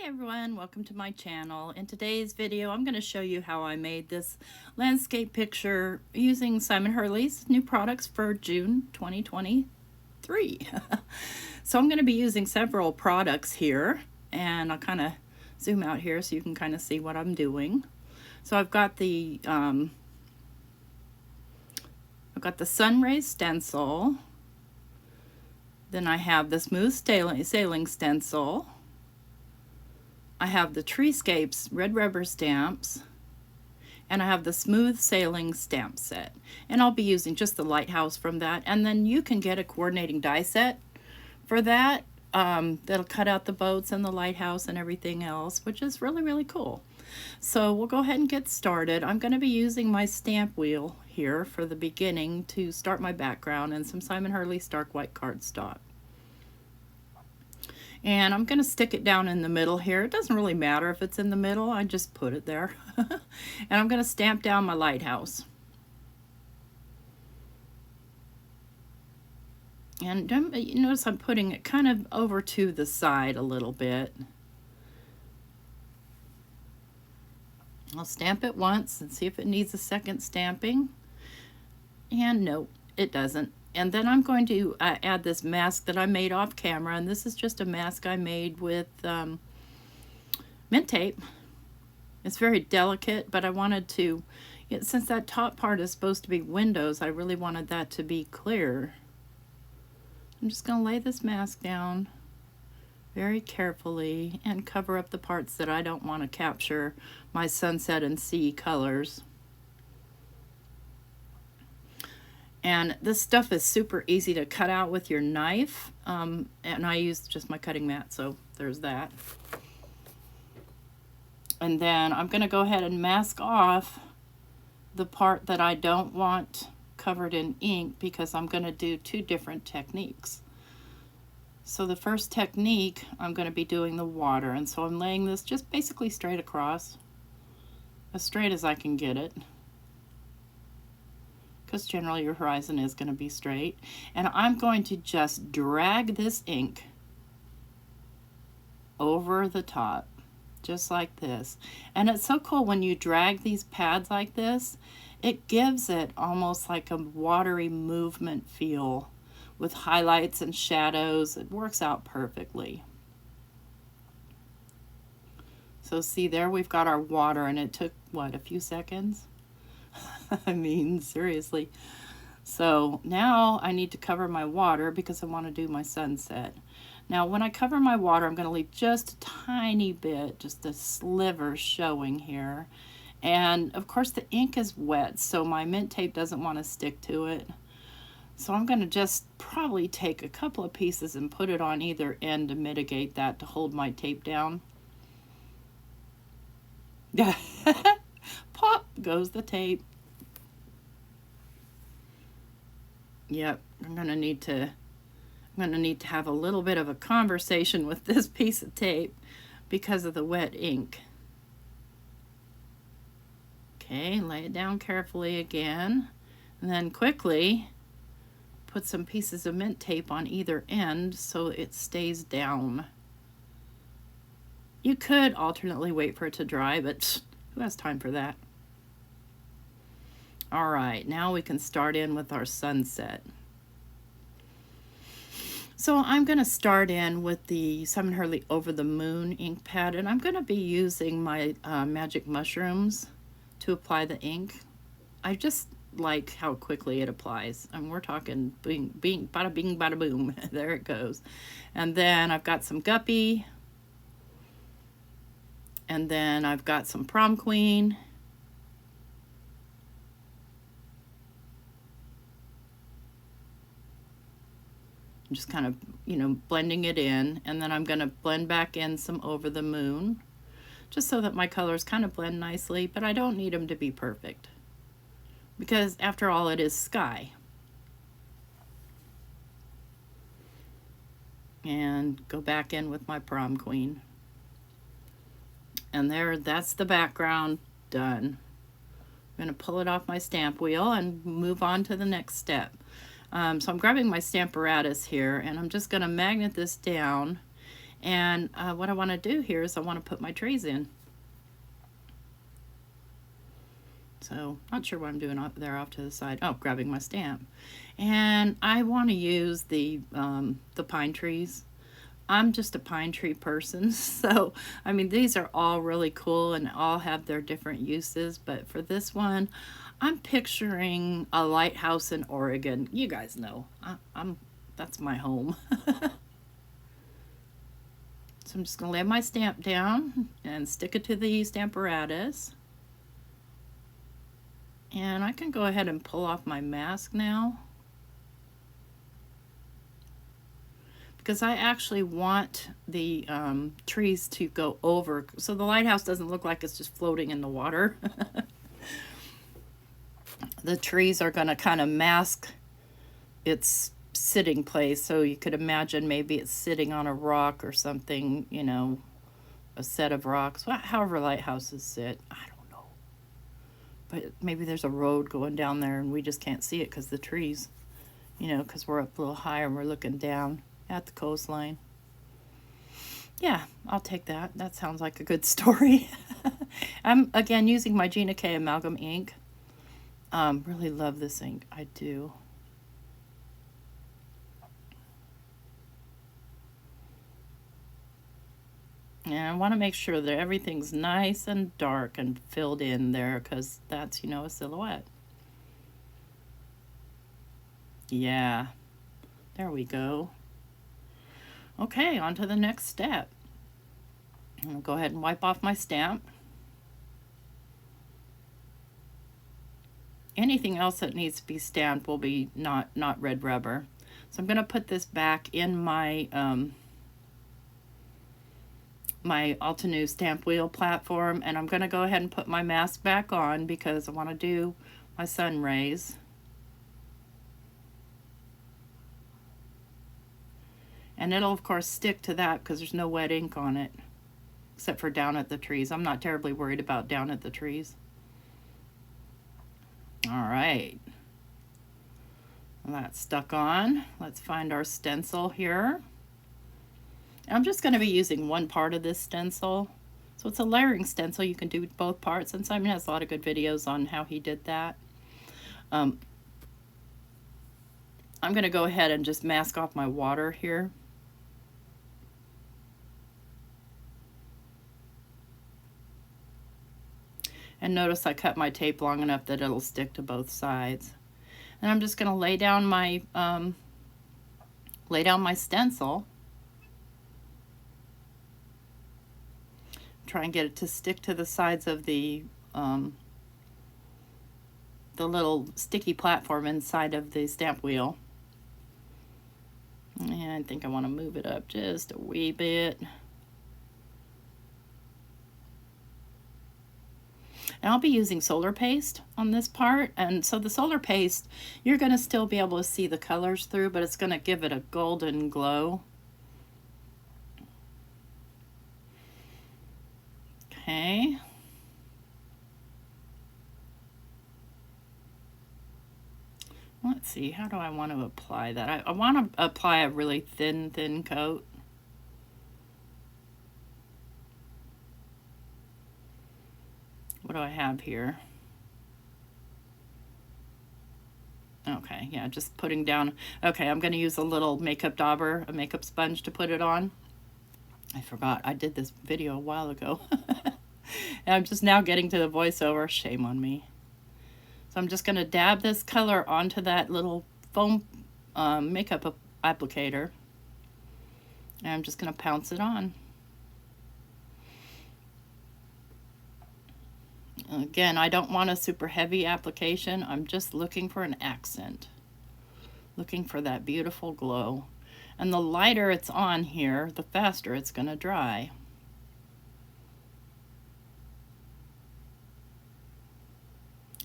everyone, welcome to my channel. In today's video I'm going to show you how I made this landscape picture using Simon Hurley's new products for June 2023. So I'm going to be using several products here, and I'll kind of zoom out here so you can kind of see what I'm doing. So I've got the Sunrays stencil, then I have the smooth sailing stencil, I have the Treescapes red rubber stamps, and I have the smooth sailing stamp set. And I'll be using just the lighthouse from that. And then you can get a coordinating die set for that. That'll cut out the boats and the lighthouse and everything else, which is really, really cool. So we'll go ahead and get started. I'm going to be using my stamp wheel here for the beginning to start my background, and some Simon Hurley Stark White cardstock. And I'm going to stick it down in the middle here. It doesn't really matter if it's in the middle, I just put it there. And I'm going to stamp down my lighthouse. And you notice I'm putting it kind of over to the side a little bit. I'll stamp it once and see if it needs a second stamping. And no, it doesn't. And then I'm going to add this mask that I made off camera, and this is just a mask I made with mint tape. It's very delicate, but I wanted to, since that top part is supposed to be windows, I really wanted that to be clear. I'm just going to lay this mask down very carefully and cover up the parts that I don't want to capture my sunset and sea colors. And this stuff is super easy to cut out with your knife, and I used just my cutting mat, so there's that. And then I'm going to go ahead and mask off the part that I don't want covered in ink, because I'm going to do two different techniques. So the first technique, I'm going to be doing the water, and so I'm laying this just basically straight across, as straight as I can get it, because generally your horizon is going to be straight. And I'm going to just drag this ink over the top, just like this. And it's so cool when you drag these pads like this, it gives it almost like a watery movement feel with highlights and shadows. It works out perfectly. So see there, we've got our water, and it took, what, a few seconds? I mean, seriously. So now I need to cover my water because I want to do my sunset. Now when I cover my water, I'm going to leave just a tiny bit, just a sliver showing here. And of course the ink is wet, so my mint tape doesn't want to stick to it. So I'm going to just probably take a couple of pieces and put it on either end to mitigate that, to hold my tape down. Pop goes the tape. Yep, I'm gonna need to have a little bit of a conversation with this piece of tape because of the wet ink. Okay, lay it down carefully again, and then quickly put some pieces of mint tape on either end so it stays down. You could alternately wait for it to dry, but who has time for that? All right, now we can start in with our sunset. So I'm going to start in with the Simon Hurley Over the Moon ink pad, and I'm going to be using my magic mushrooms to apply the ink. I just like how quickly it applies, and we're talking bing, bing, bada bing, bada boom. There it goes. And then I've got some guppy, and then I've got some prom queen. I'm just kind of, blending it in, and then I'm going to blend back in some Over the Moon, just so that my colors kind of blend nicely, but I don't need them to be perfect, because after all, it is sky. And go back in with my prom queen. And that's the background done. I'm going to pull it off my stamp wheel and move on to the next step. So I'm grabbing my Stamparatus here, and I'm just going to magnet this down And what I want to do here is I want to put my trees in. So, not sure what I'm doing up there off to the side. Oh, grabbing my stamp. And I want to use the pine trees. I'm just a pine tree person, so, I mean, these are all really cool and all have their different uses, but for this one, I'm picturing a lighthouse in Oregon. You guys know, that's my home. So I'm just going to lay my stamp down and stick it to the Stamparatus. And I can go ahead and pull off my mask now, because I actually want the trees to go over, so the lighthouse doesn't look like it's just floating in the water. The trees are going to kind of mask its sitting place, so you could imagine maybe it's sitting on a rock or something, you know, a set of rocks, however lighthouses sit. I don't know. But maybe there's a road going down there and we just can't see it because the trees, you know, because we're up a little higher and we're looking down at the coastline. Yeah, I'll take that. That sounds like a good story. I'm, again, using my GinaK Amalgam ink. Really love this ink. I do. And I want to make sure that everything's nice and dark and filled in there, because that's, you know, a silhouette. Yeah, there we go. Okay, on to the next step. I'm going to go ahead and wipe off my stamp. Anything else that needs to be stamped will be not red rubber. So I'm going to put this back in my my Altenew stamp wheel platform, and I'm going to go ahead and put my mask back on because I want to do my Sunrays. And it'll of course stick to that because there's no wet ink on it, except for down at the trees. I'm not terribly worried about down at the trees. All right, well, that's stuck on. Let's find our stencil here. I'm just going to be using one part of this stencil. So it's a layering stencil. You can do both parts, and Simon has a lot of good videos on how he did that. I'm going to go ahead and just mask off my water here. And notice I cut my tape long enough that it'll stick to both sides. And I'm just going to lay down my stencil. Try and get it to stick to the sides of the little sticky platform inside of the stamp wheel. And I think I want to move it up just a wee bit. And I'll be using solar paste on this part, and so the solar paste, you're going to still be able to see the colors through, but it's going to give it a golden glow. Okay. Let's see, how do I want to apply that? I want to apply a really thin coat. What do I have here? Okay, yeah, just putting down. Okay, I'm going to use a little makeup dauber, a makeup sponge to put it on. I forgot, I did this video a while ago. And I'm just now getting to the voiceover. Shame on me. So I'm just going to dab this color onto that little foam makeup applicator. And I'm just going to pounce it on. Again, I don't want a super heavy application. I'm just looking for an accent. Looking for that beautiful glow. And the lighter it's on here, the faster it's going to dry.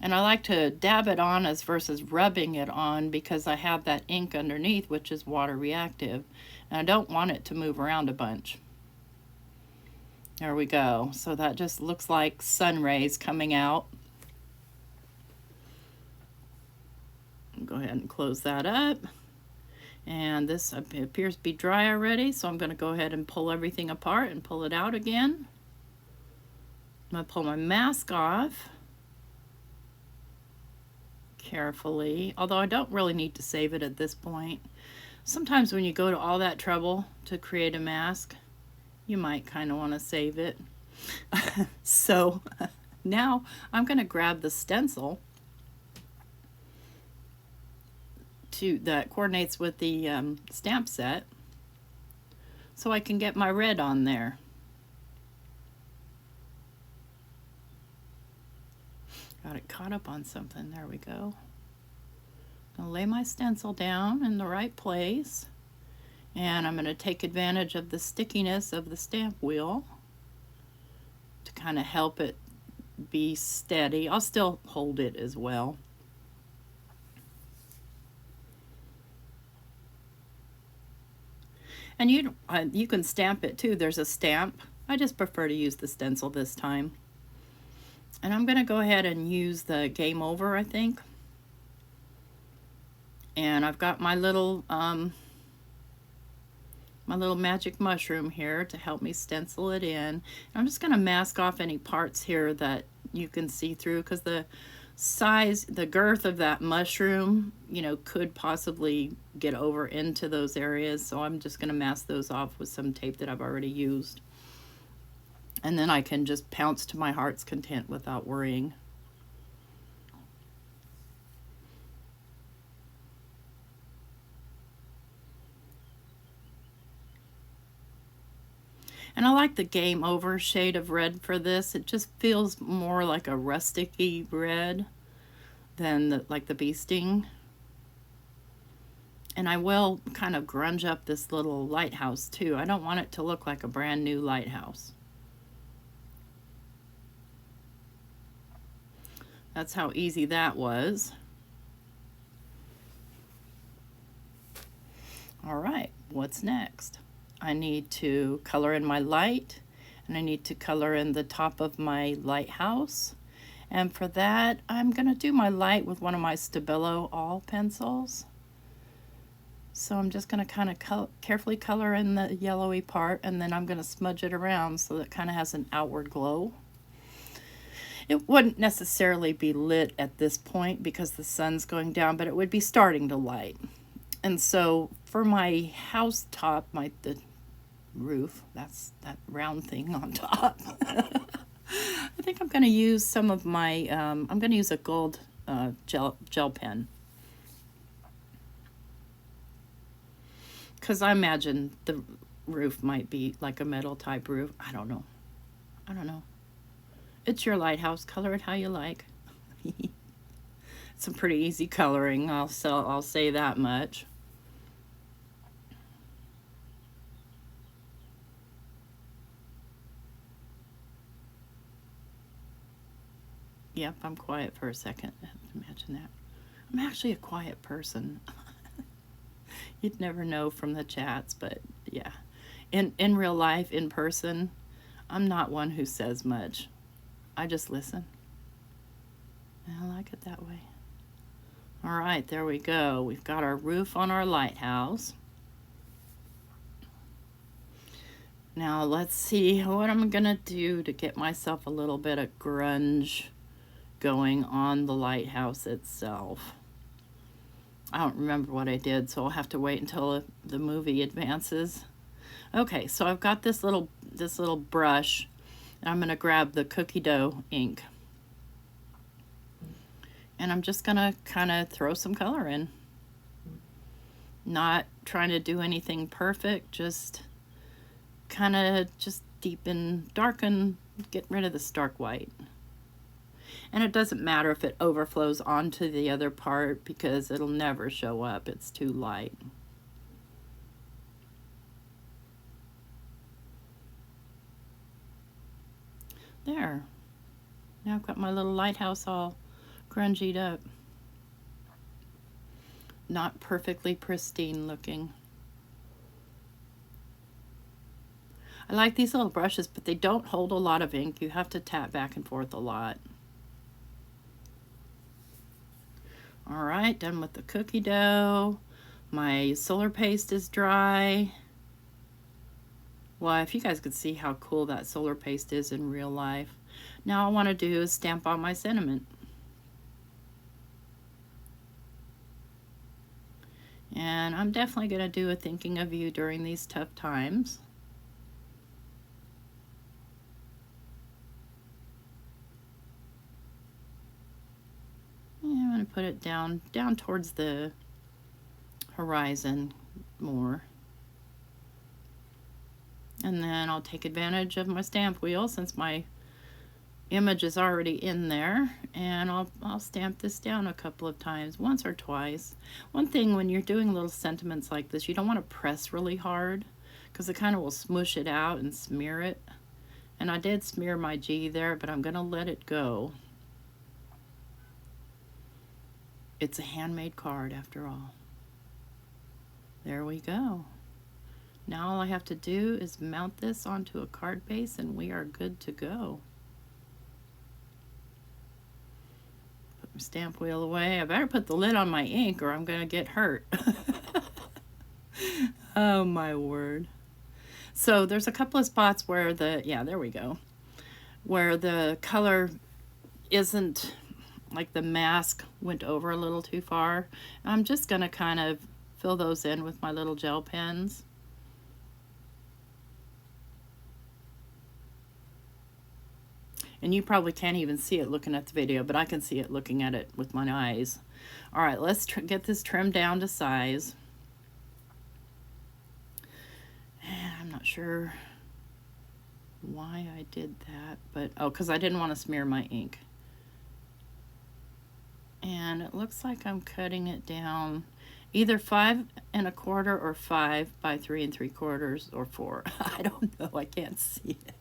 And I like to dab it on as versus rubbing it on, because I have that ink underneath, which is water reactive. And I don't want it to move around a bunch. There we go. So that just looks like sun rays coming out. Go ahead and close that up. And this appears to be dry already, so I'm going to go ahead and pull everything apart and pull it out again. I'm going to pull my mask off carefully, although I don't really need to save it at this point. Sometimes when you go to all that trouble to create a mask, you might kind of want to save it. So now I'm going to grab the stencil that coordinates with the stamp set so I can get my red on there. Got it caught up on something. There we go. I'll lay my stencil down in the right place, and I'm going to take advantage of the stickiness of the stamp wheel to kind of help it be steady. I'll still hold it as well. And you can stamp it too. There's a stamp. I just prefer to use the stencil this time. And I'm going to go ahead and use the Game Over, I think. And I've got my little magic mushroom here to help me stencil it in. I'm just going to mask off any parts here that you can see through, because the size, the girth of that mushroom, you know, could possibly get over into those areas. So I'm just going to mask those off with some tape that I've already used. And then I can just pounce to my heart's content without worrying. And I like the Game Over shade of red for this. It just feels more like a rustic-y red than like the bee sting. And I will kind of grunge up this little lighthouse too. I don't want it to look like a brand new lighthouse. That's how easy that was. All right, what's next? I need to color in my light, and I need to color in the top of my lighthouse. And for that, I'm going to do my light with one of my Stabilo All pencils. So I'm just going to kind of carefully color in the yellowy part, and then I'm going to smudge it around so that it kind of has an outward glow. It wouldn't necessarily be lit at this point because the sun's going down, but it would be starting to light. And so for my house top, the roof, that's that round thing on top. I think I'm going to use some of my, I'm going to use a gold gel pen. Because I imagine the roof might be like a metal type roof. I don't know. It's your lighthouse. Color it how you like. It's some pretty easy coloring. I'll say that much. Yep, I'm quiet for a second. Imagine that. I'm actually a quiet person. You'd never know from the chats, but yeah. In real life, in person, I'm not one who says much. I just listen. I like it that way. All right, there we go. We've got our roof on our lighthouse. Now let's see what I'm gonna do to get myself a little bit of grunge going on the lighthouse itself. I don't remember what I did, so I'll have to wait until the movie advances. Okay, so I've got this little brush. I'm going to grab the cookie dough ink. And I'm just going to kind of throw some color in. Not trying to do anything perfect, just kind of just deepen, darken, get rid of the stark white. And it doesn't matter if it overflows onto the other part because it'll never show up. It's too light. There. Now I've got my little lighthouse all grungied up. Not perfectly pristine looking. I like these little brushes, but they don't hold a lot of ink. You have to tap back and forth a lot. All right, done with the cookie dough. My solar paste is dry. Well, if you guys could see how cool that solar paste is in real life. Now all I want to do is stamp on my sentiment. And I'm definitely going to do a thinking of you during these tough times. And I'm going to put it down towards the horizon more. And then I'll take advantage of my stamp wheel since my image is already in there, and I'll stamp this down a couple of times, once or twice. One thing when you're doing little sentiments like this, you don't want to press really hard because it kind of will smush it out and smear it. And I did smear my G there, but I'm going to let it go. It's a handmade card after all. There we go. Now all I have to do is mount this onto a card base and we are good to go. Put my stamp wheel away. I better put the lid on my ink or I'm going to get hurt. Oh my word. So there's a couple of spots where there we go, where the color isn't, like the mask went over a little too far. I'm just going to kind of fill those in with my little gel pens. And you probably can't even see it looking at the video, but I can see it looking at it with my eyes. All right, let's get this trimmed down to size. And I'm not sure why I did that, but oh, because I didn't want to smear my ink. And it looks like I'm cutting it down either 5 1/4 or 5 by 3 3/4 or 4. I don't know, I can't see it.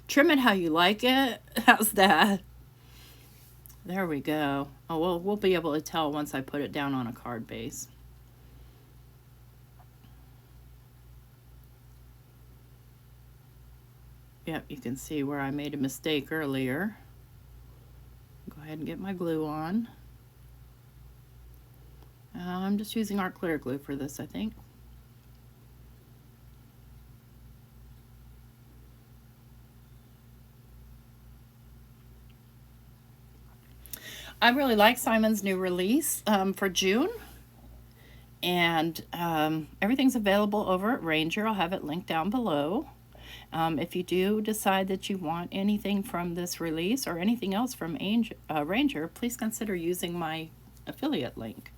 Trim it how you like it. How's that? There we go. Oh, well, we'll be able to tell once I put it down on a card base. Yep, you can see where I made a mistake earlier. Go ahead and get my glue on. I'm just using our clear glue for this, I think. I really like Simon's new release for June, and everything's available over at Ranger. I'll have it linked down below. If you do decide that you want anything from this release or anything else from Ranger, please consider using my affiliate link.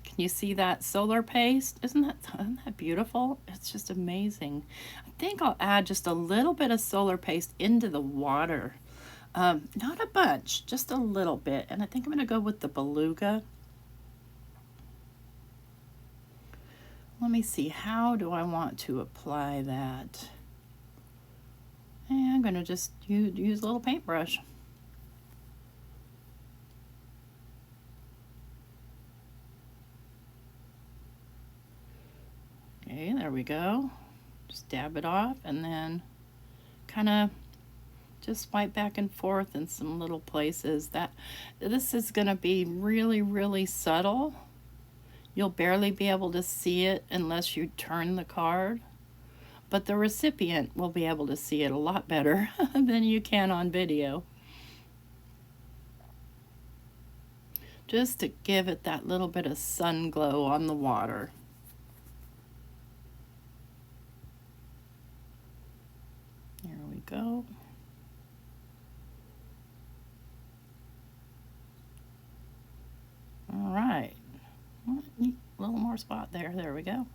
Can you see that solar paste? Isn't that beautiful? It's just amazing. I think I'll add just a little bit of solar paste into the water. Not a bunch, just a little bit. And I think I'm going to go with the beluga. Let me see, how do I want to apply that? And I'm going to just use a little paintbrush. Okay, there we go. Just dab it off and then kind of just swipe back and forth in some little places. This is going to be really, really subtle. You'll barely be able to see it unless you turn the card, but the recipient will be able to see it a lot better than you can on video. Just to give it that little bit of sun glow on the water. There we go. All right. A little more spot there. There we go.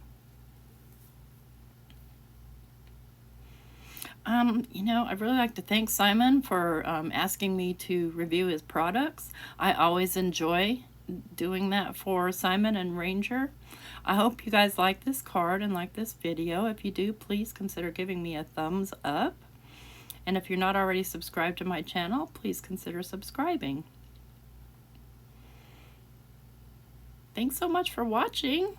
You know, I'd really like to thank Simon for asking me to review his products. I always enjoy doing that for Simon and Ranger. I hope you guys like this card and like this video. If you do, please consider giving me a thumbs up. And if you're not already subscribed to my channel, please consider subscribing. Thanks so much for watching.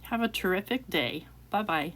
Have a terrific day. Bye-bye.